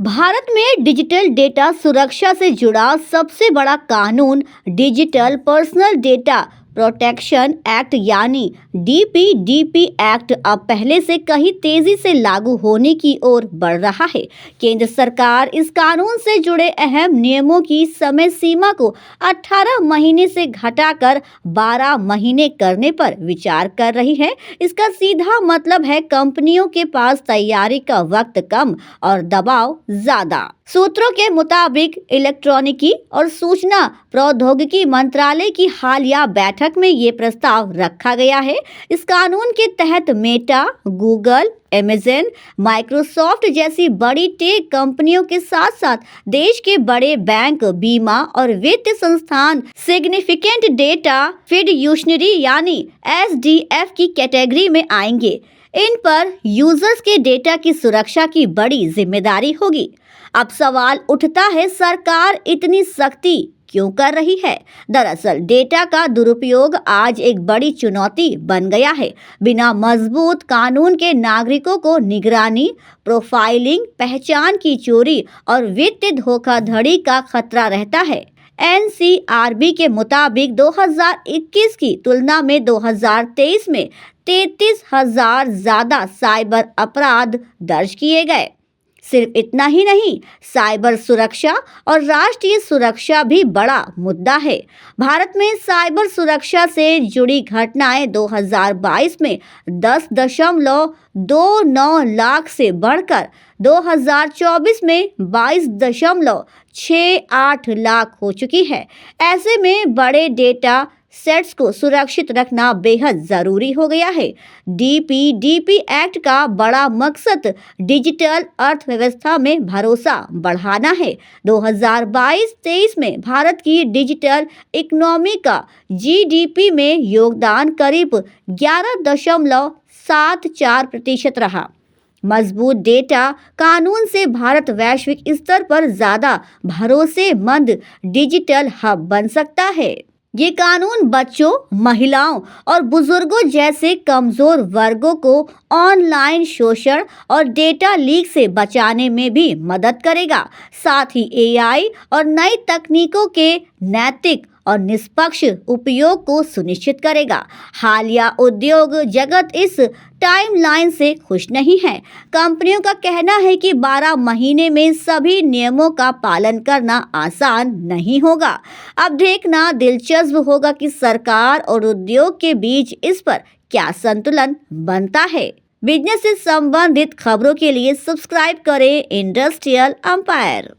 भारत में digital data सुरक्षा से जुड़ा सबसे बड़ा कानून digital personal data protection act यानी डीपीडीपी एक्ट अब पहले से कहीं तेजी से लागू होने की ओर बढ़ रहा है। केंद्र सरकार इस कानून से जुड़े अहम नियमों की समय सीमा को 18 महीने से घटाकर 12 महीने करने पर विचार कर रही है। इसका सीधा मतलब है कंपनियों के पास तैयारी का वक्त कम और दबाव ज्यादा। सूत्रों के मुताबिक इलेक्ट्रॉनिकी और सूचना प्रौद्योगिकी मंत्रालय की हालिया बैठक में ये प्रस्ताव रखा गया है। इस कानून के तहत मेटा, गूगल, अमेज़न, माइक्रोसॉफ्ट जैसी बड़ी टेक कंपनियों के साथ साथ देश के बड़े बैंक, बीमा और वित्तीय संस्थान सिग्निफिकेंट डेटा फिड्यूशनरी यानी एसडीएफ की कैटेगरी में आएंगे। इन पर यूजर्स के डेटा की सुरक्षा की बड़ी जिम्मेदारी होगी। अब सवाल उठता है, सरकार इतनी सख्ती क्यों कर रही है? दरअसल डेटा का दुरुपयोग आज एक बड़ी चुनौती बन गया है। बिना मजबूत कानून के नागरिकों को निगरानी, प्रोफाइलिंग, पहचान की चोरी और वित्तीय धोखाधड़ी का खतरा रहता है। एनसीआरबी के मुताबिक 2021 की तुलना में 2023 में 33,000 ज्यादा साइबर अपराध दर्ज किए गए। सिर्फ इतना ही नहीं, साइबर सुरक्षा और राष्ट्रीय सुरक्षा भी बड़ा मुद्दा है। भारत में साइबर सुरक्षा से जुड़ी घटनाएं 2022 में 10.29 लाख से बढ़कर 2024 में 22.68 लाख हो चुकी है। ऐसे में बड़े डेटा सेट्स को सुरक्षित रखना बेहद जरूरी हो गया है। डीपीडीपी एक्ट का बड़ा मकसद डिजिटल अर्थव्यवस्था में भरोसा बढ़ाना है। 2022-23 में भारत की डिजिटल इकोनॉमी का जीडीपी में योगदान करीब 11.74% रहा। मजबूत डेटा कानून से भारत वैश्विक स्तर पर ज्यादा भरोसेमंद डिजिटल हब बन सकता है। ये कानून बच्चों, महिलाओं और बुजुर्गों जैसे कमजोर वर्गों को ऑनलाइन शोषण और डेटा लीक से बचाने में भी मदद करेगा। साथ ही एआई और नई तकनीकों के नैतिक और निष्पक्ष उपयोग को सुनिश्चित करेगा। हालिया उद्योग जगत इस टाइमलाइन से खुश नहीं है। कंपनियों का कहना है कि 12 महीने में सभी नियमों का पालन करना आसान नहीं होगा। अब देखना दिलचस्प होगा कि सरकार और उद्योग के बीच इस पर क्या संतुलन बनता है। बिजनेस से संबंधित खबरों के लिए सब्सक्राइब करें इंडस्ट्रियल एम्पायर।